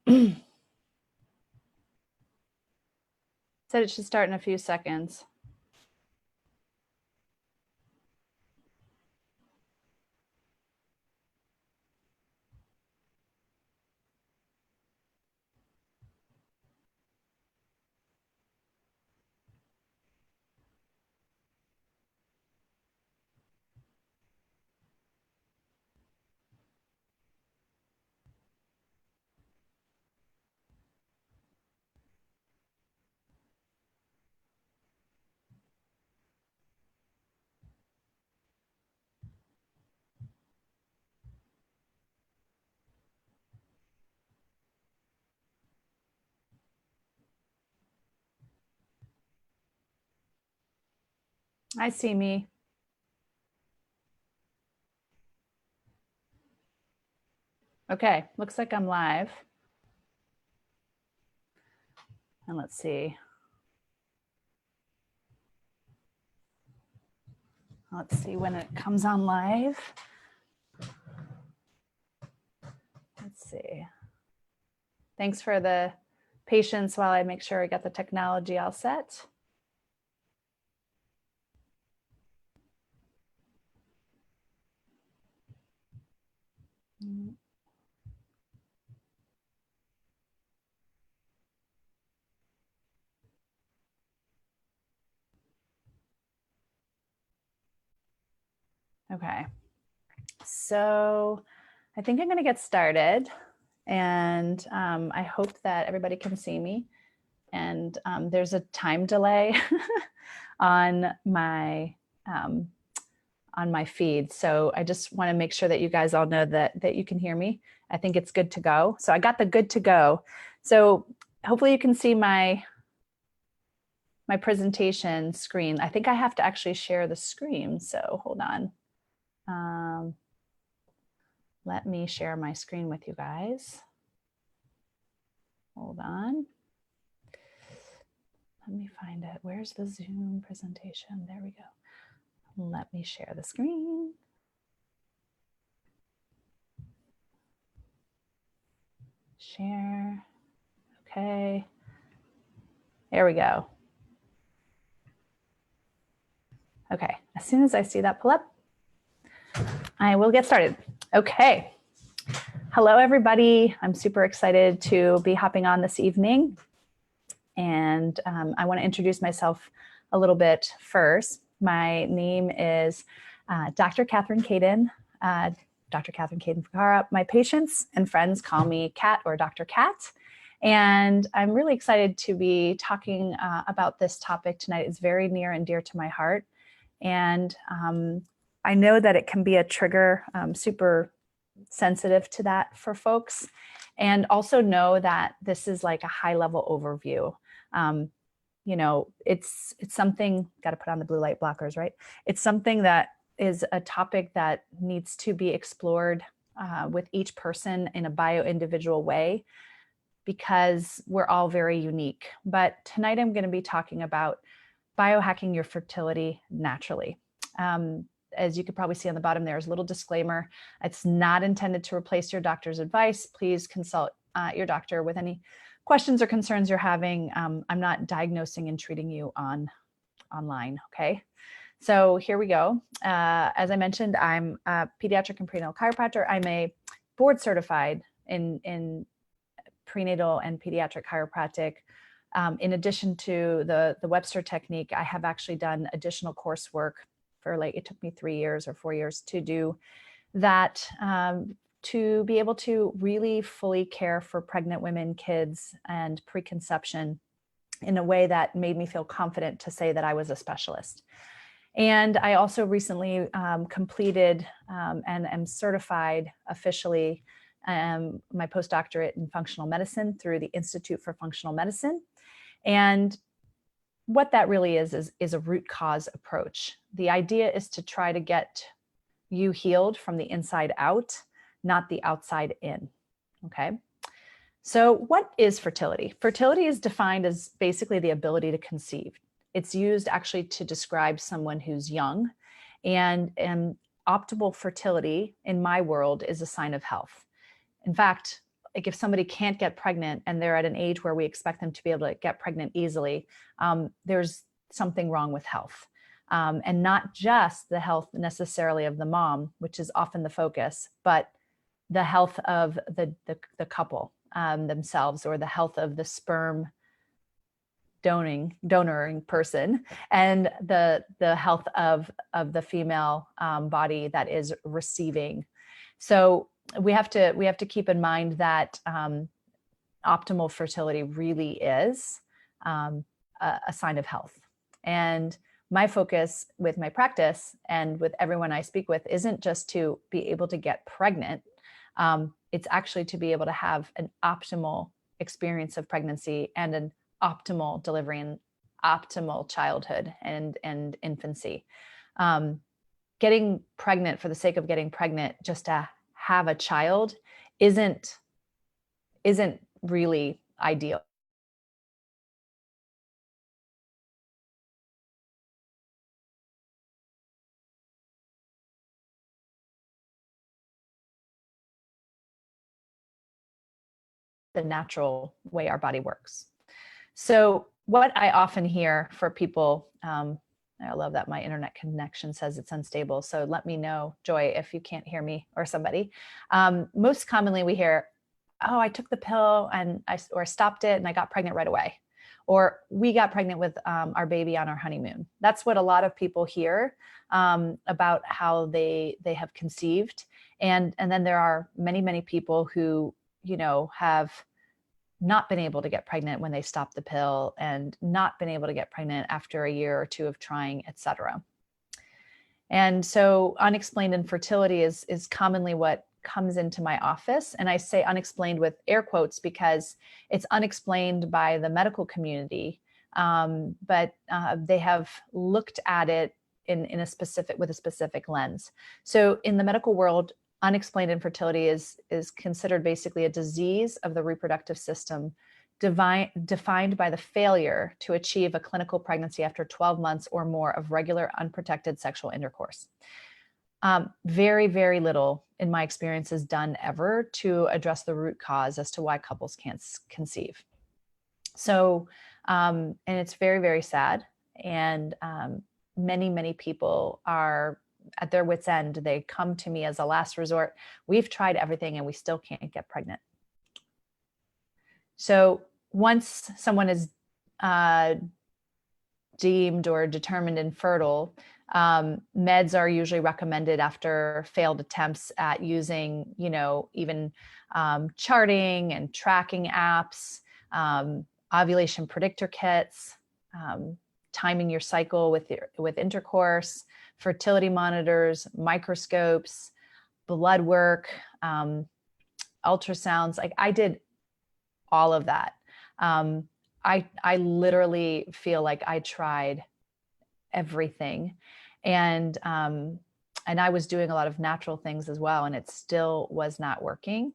Said it should start in a few seconds. I see me. Okay, looks like I'm live. And let's see. Let's see when it comes on live. Let's see. Thanks for the patience while I make sure I got the technology all set. Okay, so I think I'm going to get started, and I hope that everybody can see me. And there's a time delay on my feed, so I just want to make sure that you guys all know that you can hear me. I think it's good to go. So I got the good to go. So hopefully you can see my presentation screen. I think I have to actually share the screen, so hold on. Let me share my screen with you guys. Hold on. Let me find it. Where's the Zoom presentation? There we go. Let me share the screen. Share. Okay. There we go. Okay. As soon as I see that pull up, I will get started. Okay. Hello, everybody. I'm super excited to be hopping on this evening. And I want to introduce myself a little bit first. My name is Dr. Catherine Caden, Dr. Catherine Caden Fakara. My patients and friends call me Cat or Dr. Cat. And I'm really excited to be talking about this topic tonight. It's very near and dear to my heart. And I know that it can be a trigger, super sensitive to that for folks. And also know that this is like a high level overview. You know, it's something, got to put on the blue light blockers, right? It's something that is a topic that needs to be explored with each person in a bio-individual way, because we're all very unique. But tonight I'm going to be talking about biohacking your fertility naturally. As you could probably see on the bottom, there's a little disclaimer. It's not intended to replace your doctor's advice. Please consult your doctor with any questions or concerns you're having. I'm not diagnosing and treating you online, okay? So here we go. As I mentioned, I'm a pediatric and prenatal chiropractor. I'm a board certified in prenatal and pediatric chiropractic. In addition to the Webster technique, I have actually done additional coursework for, like, it took me 3 years or 4 years to do that, to be able to really fully care for pregnant women, kids, and preconception in a way that made me feel confident to say that I was a specialist. And I also recently completed and am certified officially my postdoctorate in functional medicine through the Institute for Functional Medicine. And what that really is a root cause approach. The idea is to try to get you healed from the inside out, not the outside in, okay? So what is fertility? Fertility is defined as basically the ability to conceive. It's used actually to describe someone who's young, and optimal fertility in my world is a sign of health. In fact, like if somebody can't get pregnant and they're at an age where we expect them to be able to get pregnant easily, there's something wrong with health. And not just the health necessarily of the mom, which is often the focus, but the health of the couple themselves, or the health of the sperm donoring person, and the health of the female body that is receiving. So we have to keep in mind that optimal fertility really is a sign of health. And my focus with my practice and with everyone I speak with isn't just to be able to get pregnant. It's actually to be able to have an optimal experience of pregnancy and an optimal delivery and optimal childhood and infancy. Getting pregnant for the sake of getting pregnant just to have a child isn't really ideal. The natural way our body works. So what I often hear for people, I love that my internet connection says it's unstable. So let me know, Joy, if you can't hear me or somebody. Most commonly we hear, oh, I took the pill and I stopped it and I got pregnant right away. Or we got pregnant with our baby on our honeymoon. That's what a lot of people hear about how they have conceived. And then there are many, many people who, have not been able to get pregnant when they stopped the pill, and not been able to get pregnant after a year or two of trying, etc. And so unexplained infertility is commonly what comes into my office. And I say unexplained with air quotes because it's unexplained by the medical community. But they have looked at it in a specific lens. So in the medical world, unexplained infertility is considered basically a disease of the reproductive system defined by the failure to achieve a clinical pregnancy after 12 months or more of regular unprotected sexual intercourse. Very, very little in my experience is done ever to address the root cause as to why couples can't conceive. So, and it's very, very sad. And many, many people are at their wit's end. They come to me as a last resort. We've tried everything and we still can't get pregnant. So once someone is deemed or determined infertile, meds are usually recommended after failed attempts at using, even charting and tracking apps, ovulation predictor kits, timing your cycle with intercourse, fertility monitors, microscopes, blood work, ultrasounds. Like I did all of that. I literally feel like I tried everything, and I was doing a lot of natural things as well, and it still was not working.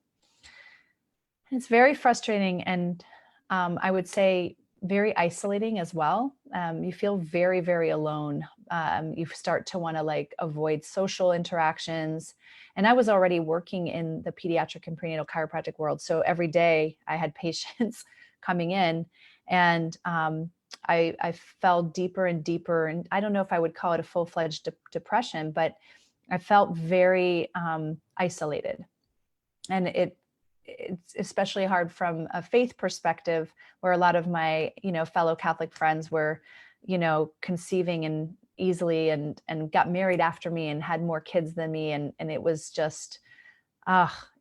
It's very frustrating, and I would say very isolating as well. You feel very, very alone. You start to want to avoid social interactions. And I was already working in the pediatric and prenatal chiropractic world. So every day I had patients coming in, and I fell deeper and deeper. And I don't know if I would call it a full-fledged depression, but I felt very isolated. And it's especially hard from a faith perspective, where a lot of my, fellow Catholic friends were, conceiving and easily and got married after me and had more kids than me. And it was just,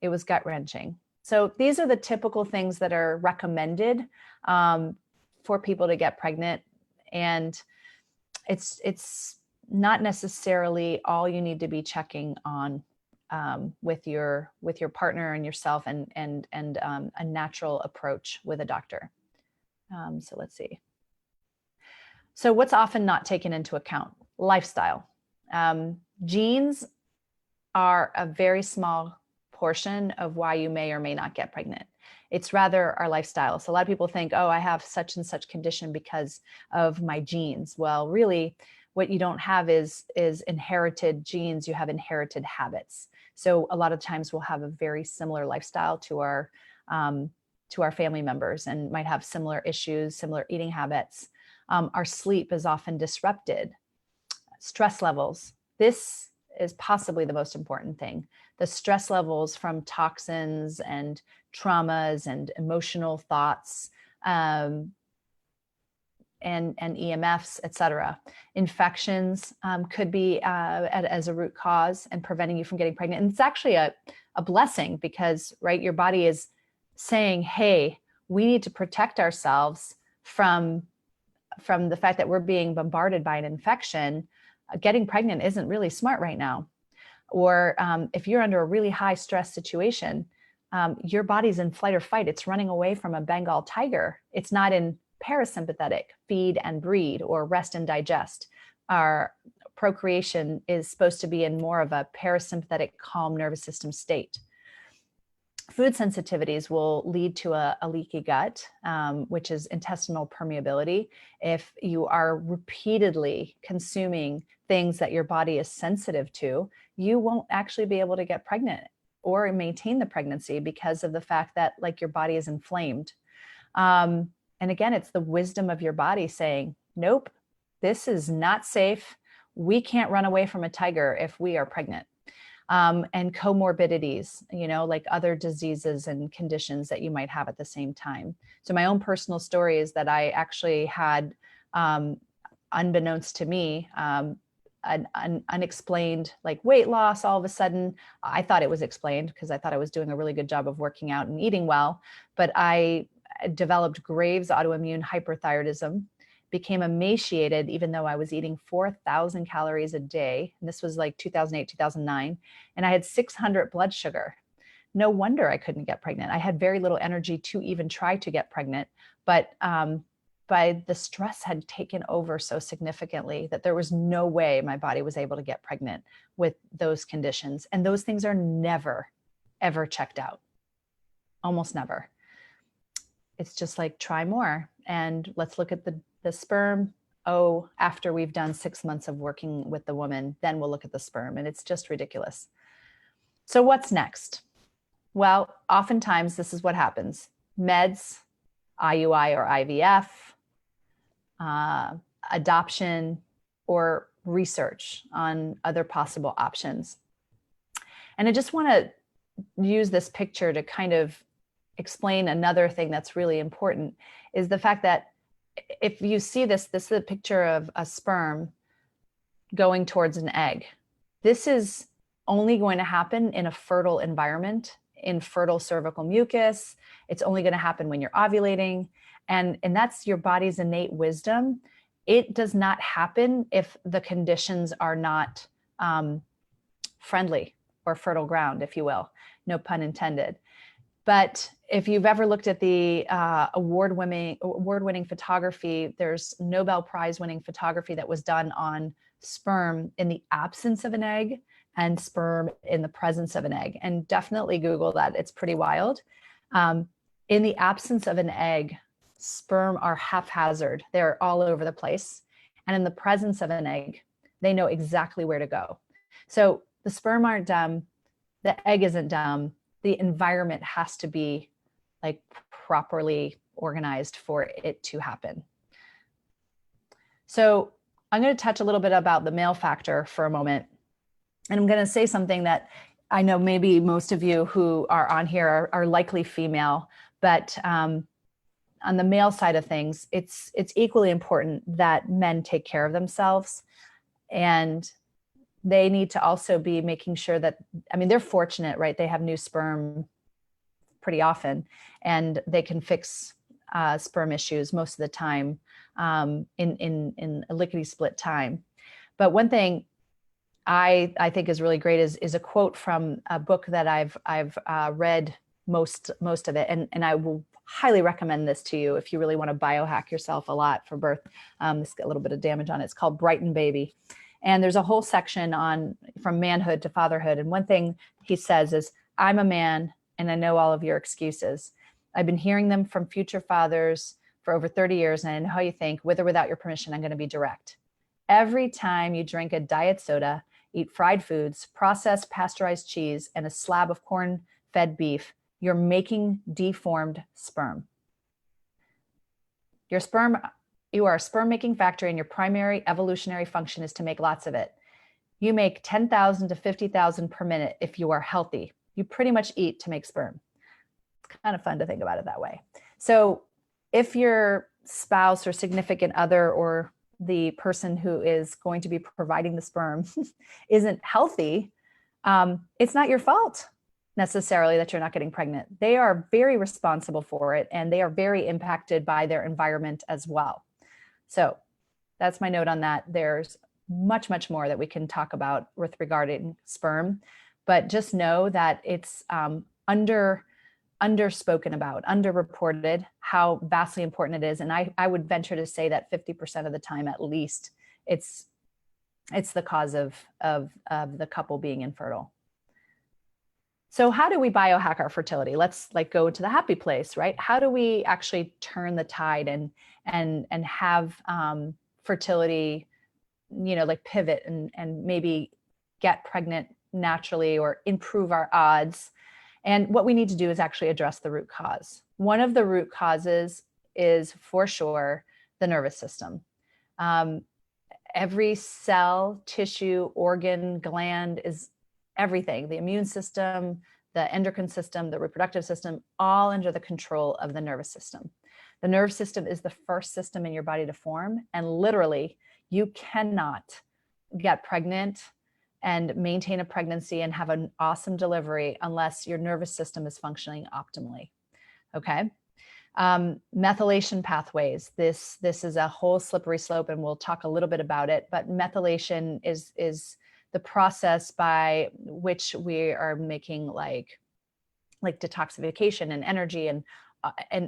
it was gut wrenching. So these are the typical things that are recommended for people to get pregnant. And it's not necessarily all you need to be checking on with your partner and yourself, and a natural approach with a doctor. So let's see. So what's often not taken into account? Lifestyle. Genes are a very small portion of why you may or may not get pregnant. It's rather our lifestyle. So a lot of people think, oh, I have such and such condition because of my genes. Well, really, what you don't have is inherited genes. You have inherited habits. So a lot of times we'll have a very similar lifestyle to our to our family members and might have similar issues, similar eating habits. Our sleep is often disrupted. Stress levels. This is possibly the most important thing. The stress levels from toxins and traumas and emotional thoughts, and EMFs, et cetera. Infections could be as a root cause and preventing you from getting pregnant. And it's actually a blessing because, right, your body is saying, hey, we need to protect ourselves from the fact that we're being bombarded by an infection. Getting pregnant isn't really smart right now. Or if you're under a really high stress situation, your body's in flight or fight. It's running away from a Bengal tiger. It's not in parasympathetic, feed and breed, or rest and digest. Our procreation is supposed to be in more of a parasympathetic, calm nervous system state. Food sensitivities will lead to a leaky gut, which is intestinal permeability. If you are repeatedly consuming things that your body is sensitive to, you won't actually be able to get pregnant or maintain the pregnancy because of the fact that, like, your body is inflamed. And again, it's the wisdom of your body saying, nope, this is not safe. We can't run away from a tiger if we are pregnant. And comorbidities, like other diseases and conditions that you might have at the same time. So my own personal story is that I actually had, unbeknownst to me, an unexplained weight loss all of a sudden. I thought it was explained because I thought I was doing a really good job of working out and eating well, but I developed Graves' autoimmune hyperthyroidism, became emaciated even though I was eating 4,000 calories a day. And this was 2008, 2009. And I had 600 blood sugar. No wonder I couldn't get pregnant. I had very little energy to even try to get pregnant. But by the stress had taken over so significantly that there was no way my body was able to get pregnant with those conditions. And those things are never, ever checked out. Almost never. It's just try more. And let's look at the sperm. Oh, after we've done 6 months of working with the woman, then we'll look at the sperm. And it's just ridiculous. So what's next? Well, oftentimes this is what happens. Meds, IUI or IVF, adoption, or research on other possible options. And I just want to use this picture to kind of explain another thing that's really important, is the fact that if you see this is a picture of a sperm going towards an egg. This is only going to happen in a fertile environment, in fertile cervical mucus. It's only going to happen when you're ovulating. And that's your body's innate wisdom. It does not happen if the conditions are not friendly or fertile ground, if you will. No pun intended. But if you've ever looked at the award-winning photography, there's Nobel Prize winning photography that was done on sperm in the absence of an egg and sperm in the presence of an egg. And definitely Google that. It's pretty wild. In the absence of an egg, sperm are haphazard. They're all over the place. And in the presence of an egg, they know exactly where to go. So the sperm aren't dumb. The egg isn't dumb. The environment has to be properly organized for it to happen. So I'm going to touch a little bit about the male factor for a moment. And I'm going to say something that I know maybe most of you who are on here are likely female, but on the male side of things, it's equally important that men take care of themselves. And they need to also be making sure that, they're fortunate, right? They have new sperm pretty often, and they can fix sperm issues most of the time in a lickety split time. But one thing I think is really great is a quote from a book that I've read most of it, and I will highly recommend this to you if you really want to biohack yourself a lot for birth. This got a little bit of damage on it. It's called Brighten Baby. And there's a whole section on from manhood to fatherhood. And one thing he says is, I'm a man and I know all of your excuses. I've been hearing them from future fathers for over 30 years. And I know how you think. With or without your permission, I'm going to be direct. Every time you drink a diet soda, eat fried foods, processed pasteurized cheese, and a slab of corn-fed beef, you're making deformed sperm. You are a sperm making factory, and your primary evolutionary function is to make lots of it. You make 10,000 to 50,000 per minute if you are healthy. You pretty much eat to make sperm. It's kind of fun to think about it that way. So if your spouse or significant other or the person who is going to be providing the sperm isn't healthy, it's not your fault necessarily that you're not getting pregnant. They are very responsible for it, and they are very impacted by their environment as well. So that's my note on that. There's much, much more that we can talk about with regarding sperm, but just know that it's underspoken about, underreported how vastly important it is. And I would venture to say that 50% of the time, at least, it's the cause of the couple being infertile. So how do we biohack our fertility? Let's go to the happy place, right? How do we actually turn the tide and have fertility, pivot and maybe get pregnant naturally or improve our odds? And what we need to do is actually address the root cause. One of the root causes is for sure the nervous system. Every cell, tissue, organ, gland is everything, the immune system, the endocrine system, the reproductive system, all under the control of the nervous system. The nervous system is the first system in your body to form, and literally you cannot get pregnant and maintain a pregnancy and have an awesome delivery unless your nervous system is functioning optimally. Okay. Methylation pathways. This is a whole slippery slope, and we'll talk a little bit about it, but methylation is the process by which we are making like detoxification and energy, and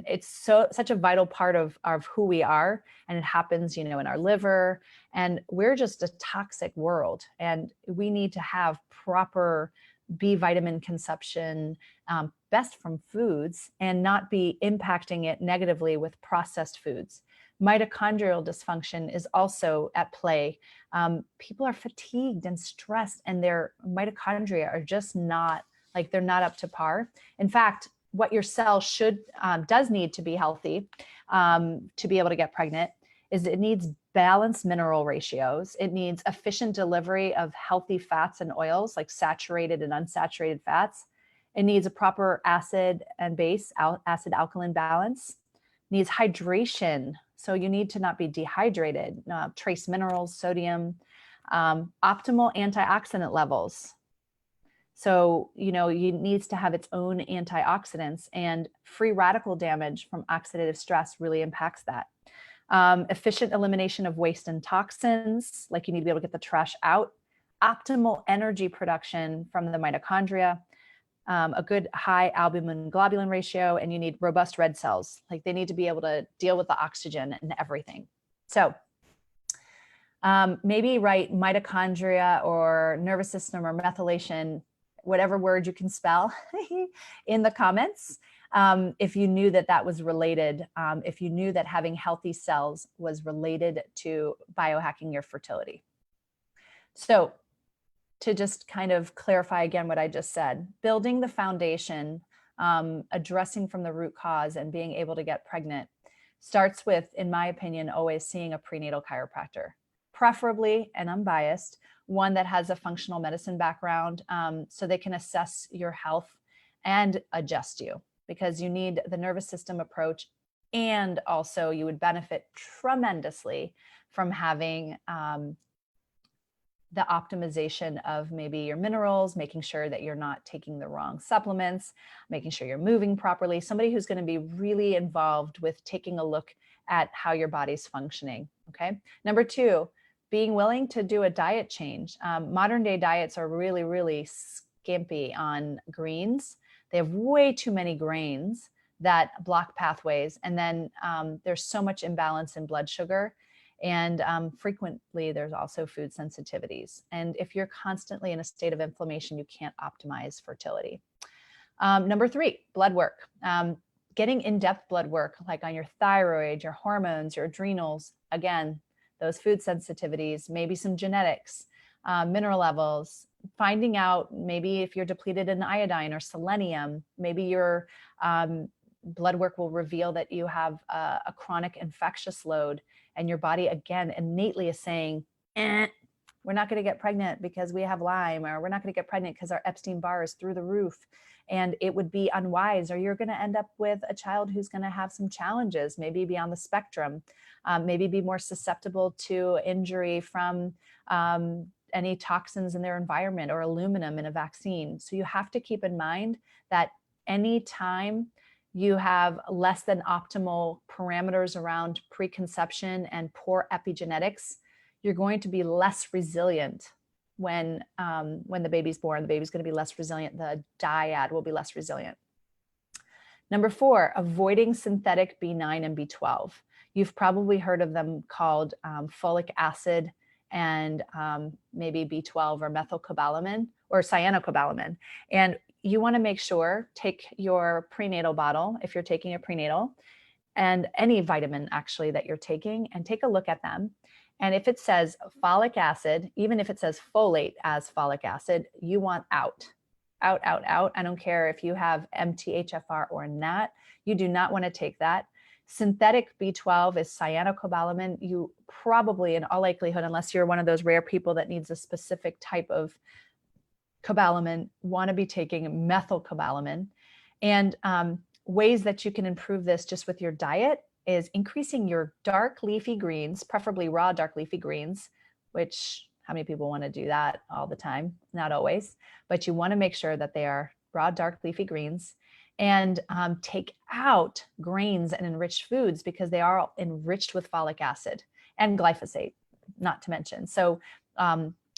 it's such a vital part of who we are, and it happens, in our liver, and we're just a toxic world, and we need to have proper B vitamin consumption, best from foods, and not be impacting it negatively with processed foods. Mitochondrial dysfunction is also at play. People are fatigued and stressed, and their mitochondria are just not they're not up to par. In fact, what your cell does need to be healthy, to be able to get pregnant, is it needs balanced mineral ratios. It needs efficient delivery of healthy fats and oils, like saturated and unsaturated fats. It needs a proper acid and base, acid alkaline balance. It needs hydration. So you need to not be dehydrated, trace minerals, sodium, optimal antioxidant levels. So, it needs to have its own antioxidants, and free radical damage from oxidative stress really impacts that. Efficient elimination of waste and toxins, like you need to be able to get the trash out. Optimal energy production from the mitochondria. A good high albumin globulin ratio, and you need robust red cells. They need to be able to deal with the oxygen and everything. So maybe write mitochondria or nervous system or methylation, whatever word you can spell, in the comments. If you knew that was related, if you knew that having healthy cells was related to biohacking your fertility. So to just kind of clarify again what I just said, building the foundation, addressing from the root cause, and being able to get pregnant starts with, in my opinion, always seeing a prenatal chiropractor, preferably, and unbiased, one that has a functional medicine background, so they can assess your health and adjust you, because you need the nervous system approach, and also you would benefit tremendously from having the optimization of maybe your minerals, making sure that you're not taking the wrong supplements, making sure you're moving properly, somebody who's going to be really involved with taking a look at how your body's functioning. Okay. Number 2, being willing to do a diet change. Modern day diets are really, really skimpy on greens. They have way too many grains that block pathways. And then there's so much imbalance in blood sugar. And frequently there's also food sensitivities. And if you're constantly in a state of inflammation, you can't optimize fertility. Number 3, blood work. Getting in-depth blood work, like on your thyroid, your hormones, your adrenals. Again, those food sensitivities, maybe some genetics, mineral levels, finding out maybe if you're depleted in iodine or selenium, maybe your blood work will reveal that you have a chronic infectious load, and your body again innately is saying, we're not going to get pregnant because we have Lyme, or we're not going to get pregnant because our Epstein-Barr is through the roof. And it would be unwise, or you're going to end up with a child who's going to have some challenges, maybe be on the spectrum, maybe be more susceptible to injury from any toxins in their environment or aluminum in a vaccine. So you have to keep in mind that anytime you have less than optimal parameters around preconception and poor epigenetics, you're going to be less resilient when the baby's born. The baby's going to be less resilient. The dyad will be less resilient. Number 4, avoiding synthetic B9 and B12. You've probably heard of them called folic acid and maybe B12 or methylcobalamin or cyanocobalamin. And you want to make sure, take your prenatal bottle, if you're taking a prenatal, and any vitamin actually that you're taking, and take a look at them. And if it says folic acid, even if it says folate as folic acid, you want out. I don't care if you have MTHFR or not. You do not want to take that. Synthetic B12 is cyanocobalamin. You probably, in all likelihood, unless you're one of those rare people that needs a specific type of cobalamin, want to be taking methylcobalamin. And ways that you can improve this just with your diet is increasing your dark leafy greens, preferably raw dark leafy greens, which how many people want to do that all the time? Not always, but you want to make sure that they are raw dark leafy greens, and take out grains and enriched foods because they are enriched with folic acid and glyphosate, not to mention. So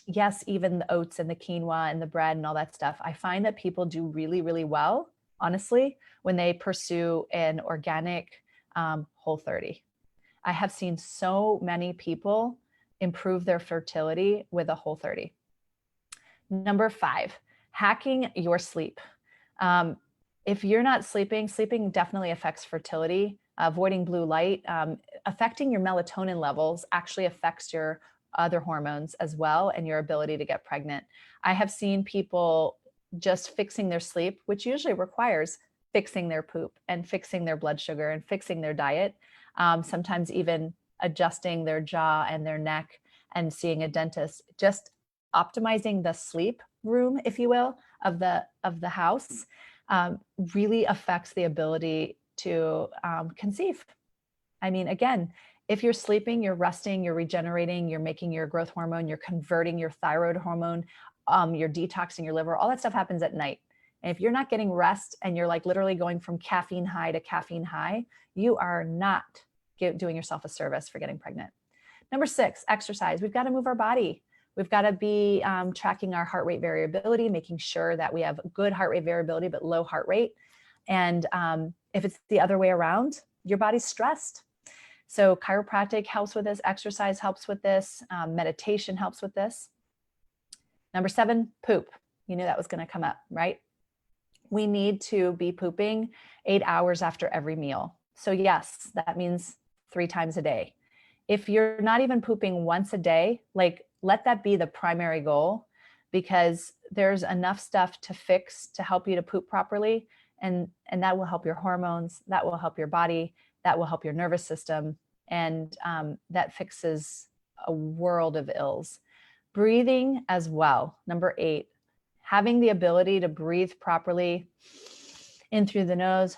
yes, even the oats and the quinoa and the bread and all that stuff, I find that people do really, really well, honestly, when they pursue an organic Whole30. I have seen so many people improve their fertility with a Whole30. Number 5, hacking your sleep. If you're not sleeping definitely affects fertility. Avoiding blue light, affecting your melatonin levels actually affects your other hormones as well and your ability to get pregnant. I have seen people just fixing their sleep, which usually requires fixing their poop and fixing their blood sugar and fixing their diet, sometimes even adjusting their jaw and their neck and seeing a dentist, just optimizing the sleep room, if you will, of the house, really affects the ability to conceive. I mean, again, if you're sleeping, you're resting, you're regenerating, you're making your growth hormone, you're converting your thyroid hormone, you're detoxing your liver, all that stuff happens at night. And if you're not getting rest and you're like literally going from caffeine high to caffeine high, you are not doing yourself a service for getting pregnant. Number 6, exercise. We've got to move our body. We've got to be tracking our heart rate variability, making sure that we have good heart rate variability, but low heart rate. And if it's the other way around, your body's stressed. So chiropractic helps with this, exercise helps with this, meditation helps with this. Number 7, poop. You knew that was going to come up, right? We need to be pooping 8 hours after every meal. So yes, that means 3 times a day. If you're not even pooping once a day, like let that be the primary goal, because there's enough stuff to fix to help you to poop properly. And that will help your hormones, that will help your body, that will help your nervous system. And that fixes a world of ills. Breathing as well. Number 8, having the ability to breathe properly in through the nose,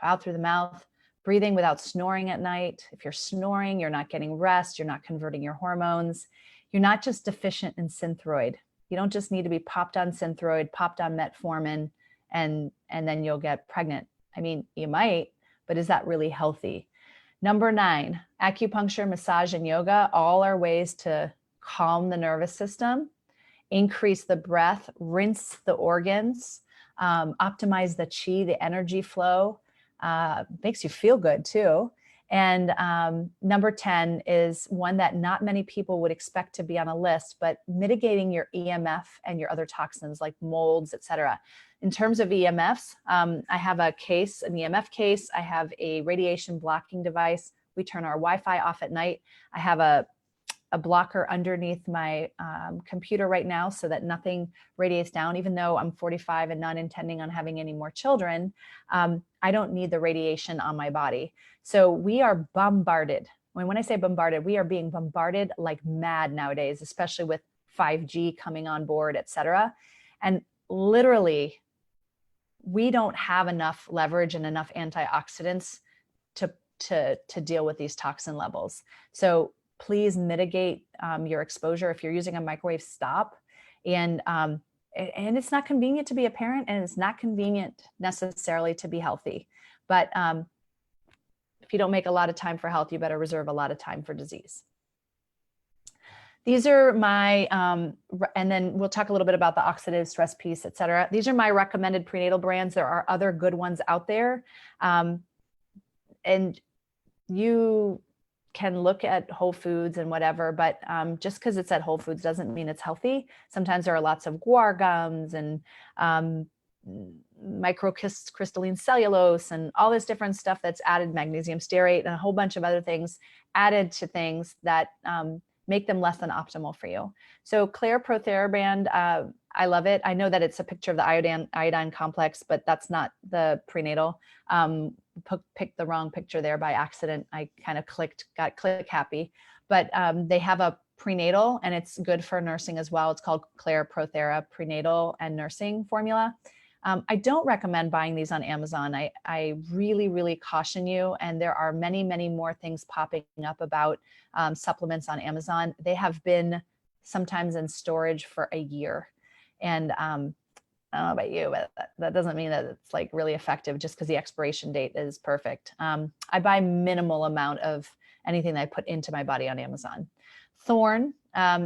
out through the mouth, breathing without snoring at night. If you're snoring, you're not getting rest, you're not converting your hormones. You're not just deficient in Synthroid. You don't just need to be popped on Synthroid, popped on metformin, and then you'll get pregnant. I mean, you might, but is that really healthy? Number 9, acupuncture, massage, and yoga, all are ways to calm the nervous system, increase the breath, rinse the organs, optimize the chi, the energy flow, makes you feel good too. And number 10 is one that not many people would expect to be on a list, but mitigating your EMF and your other toxins like molds, et cetera. In terms of EMFs, I have an EMF case. I have a radiation blocking device. We turn our Wi-Fi off at night. I have a a blocker underneath my computer right now so that nothing radiates down. Even though I'm 45 and not intending on having any more children, I don't need the radiation on my body. So we are bombarded. When I say bombarded, we are being bombarded like mad nowadays, especially with 5G coming on board, et cetera. And literally, we don't have enough leverage and enough antioxidants to deal with these toxin levels. So please mitigate your exposure. If you're using a microwave, stop. And it's not convenient to be a parent, and it's not convenient necessarily to be healthy. But if you don't make a lot of time for health, you better reserve a lot of time for disease. These are my, and then we'll talk a little bit about the oxidative stress piece, et cetera. These are my recommended prenatal brands. There are other good ones out there. And you can look at Whole Foods and whatever, but just because it's at Whole Foods doesn't mean it's healthy. Sometimes there are lots of guar gums and microcrystalline cellulose and all this different stuff that's added, magnesium stearate and a whole bunch of other things added to things that make them less than optimal for you. So Claire ProTherabrand, I love it. I know that it's a picture of the iodine complex, but that's not the prenatal. Picked the wrong picture there by accident. I kind of got click happy, but they have a prenatal and it's good for nursing as well. It's called Claire ProThera Prenatal and Nursing Formula. I don't recommend buying these on Amazon. I really, really caution you. And there are many, many more things popping up about supplements on Amazon. They have been sometimes in storage for a year. And I don't know about you, but that doesn't mean that it's like really effective just because the expiration date is perfect. I buy minimal amount of anything that I put into my body on Amazon. Thorne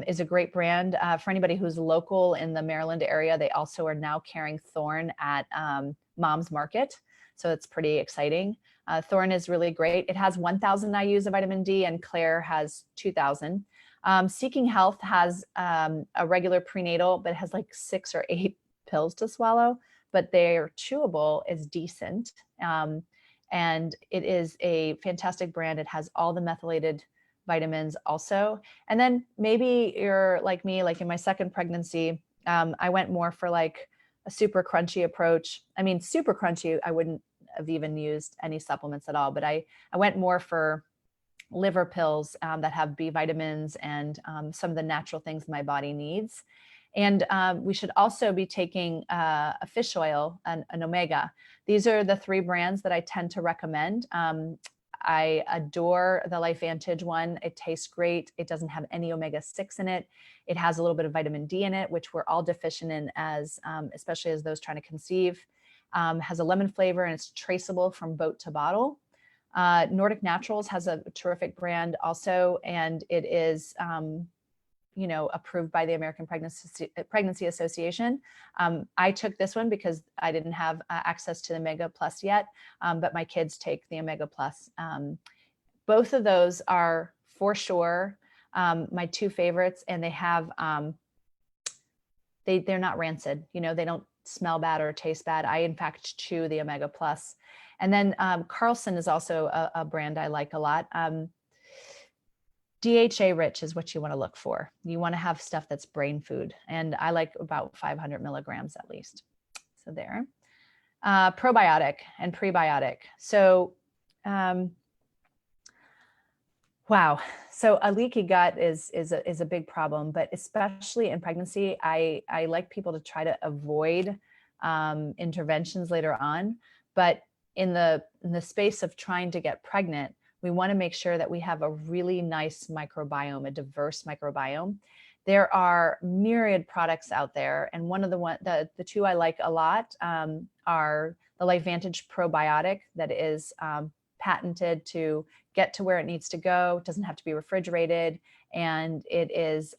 is a great brand for anybody who's local in the Maryland area. They also are now carrying Thorne at Mom's Market. So it's pretty exciting. Thorne is really great. It has 1,000 IUs of vitamin D and Claire has 2,000. Seeking Health has a regular prenatal, but it has like 6 or 8 pills to swallow, but they're chewable, is decent. And it is a fantastic brand. It has all the methylated vitamins also. And then maybe you're like me, like in my second pregnancy, I went more for like a super crunchy approach. I mean, super crunchy, I wouldn't have even used any supplements at all, but I went more for liver pills that have B vitamins and some of the natural things my body needs. And we should also be taking a fish oil, an omega. These are the 3 brands that I tend to recommend. I adore the LifeVantage one. It tastes great. It doesn't have any omega-6 in it. It has a little bit of vitamin D in it, which we're all deficient in, as especially as those trying to conceive. Has a lemon flavor and it's traceable from boat to bottle. Nordic Naturals has a terrific brand also, and it is approved by the American Pregnancy Association. I took this one because I didn't have access to the Omega Plus yet, but my kids take the Omega Plus. Both of those are for sure my 2 favorites, and they have they're not rancid. They don't smell bad or taste bad. I in fact chew the Omega Plus, and then Carlson is also a brand I like a lot. DHA rich is what you want to look for. You want to have stuff that's brain food. And I like about 500 milligrams at least. So there. Probiotic and prebiotic. So, wow. So a leaky gut is a big problem, but especially in pregnancy, I like people to try to avoid interventions later on. But in the space of trying to get pregnant, we want to make sure that we have a really nice microbiome, a diverse microbiome. There are myriad products out there. And one of the 2 I like a lot are the LifeVantage probiotic that is patented to get to where it needs to go. It doesn't have to be refrigerated. And it is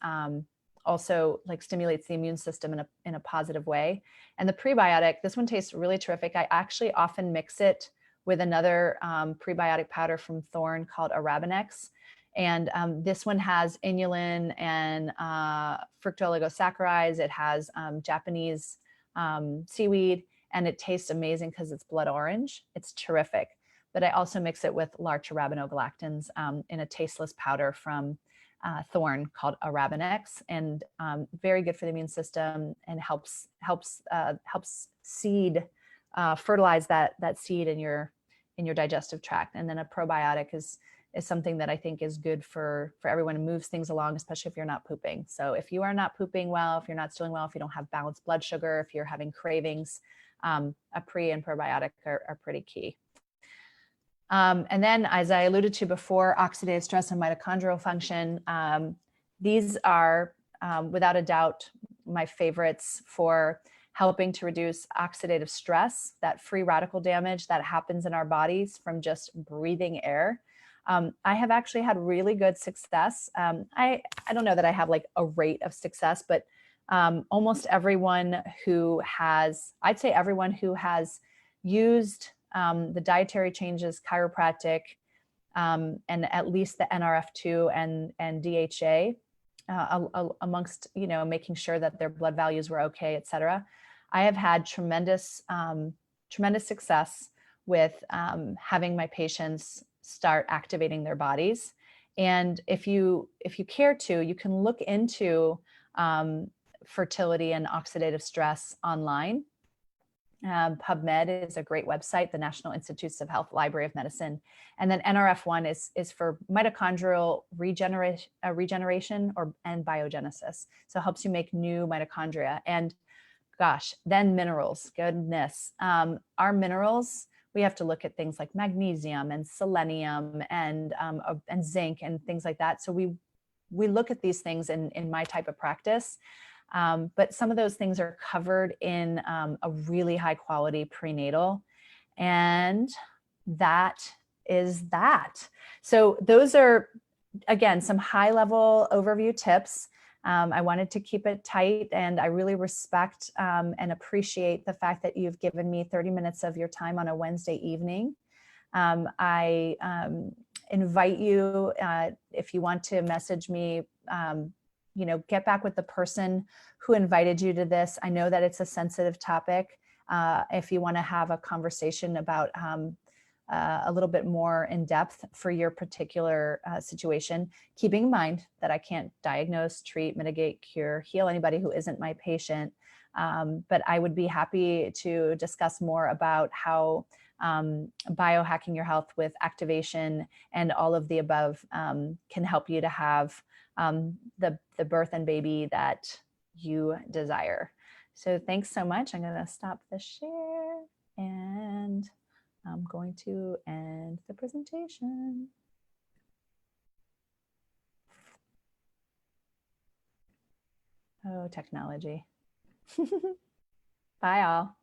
also like stimulates the immune system in a positive way. And the prebiotic, this one tastes really terrific. I actually often mix it with another prebiotic powder from Thorne called Arabinex. And this one has inulin and fructooligosaccharides. It has Japanese seaweed, and it tastes amazing because it's blood orange. It's terrific. But I also mix it with large arabinogalactans in a tasteless powder from thorn called Arabinex, and very good for the immune system, and helps seed fertilize that seed in your digestive tract. And then a probiotic is something that I think is good for everyone, and moves things along, especially if you're not pooping. So if you are not pooping well, if you're not stooling well, if you don't have balanced blood sugar, if you're having cravings, a pre and probiotic are pretty key. And then, as I alluded to before, oxidative stress and mitochondrial function. These are, without a doubt, my favorites for helping to reduce oxidative stress, that free radical damage that happens in our bodies from just breathing air. I have actually had really good success. I don't know that I have like a rate of success, but almost everyone who has, I'd say everyone who has used the dietary changes, chiropractic, and at least the NRF2 and DHA, amongst, making sure that their blood values were okay, et cetera. I have had tremendous success with having my patients start activating their bodies. And if you care to, you can look into fertility and oxidative stress online. PubMed is a great website, the National Institutes of Health Library of Medicine. And then NRF1 is for mitochondrial regeneration and biogenesis. So it helps you make new mitochondria. And gosh, then minerals, goodness. Our minerals, we have to look at things like magnesium and selenium and zinc and things like that. So we look at these things in my type of practice. But some of those things are covered in a really high quality prenatal. And that is that. So those are, again, some high level overview tips. I wanted to keep it tight, and I really respect and appreciate the fact that you've given me 30 minutes of your time on a Wednesday evening. I invite you, if you want to message me, get back with the person who invited you to this. I know that it's a sensitive topic. If you want to have a conversation about a little bit more in depth for your particular situation, keeping in mind that I can't diagnose, treat, mitigate, cure, heal anybody who isn't my patient. But I would be happy to discuss more about how biohacking your health with activation and all of the above can help you to have the birth and baby that you desire. So thanks so much. I'm going to stop the share, and I'm going to end the presentation. Oh, technology. Bye all.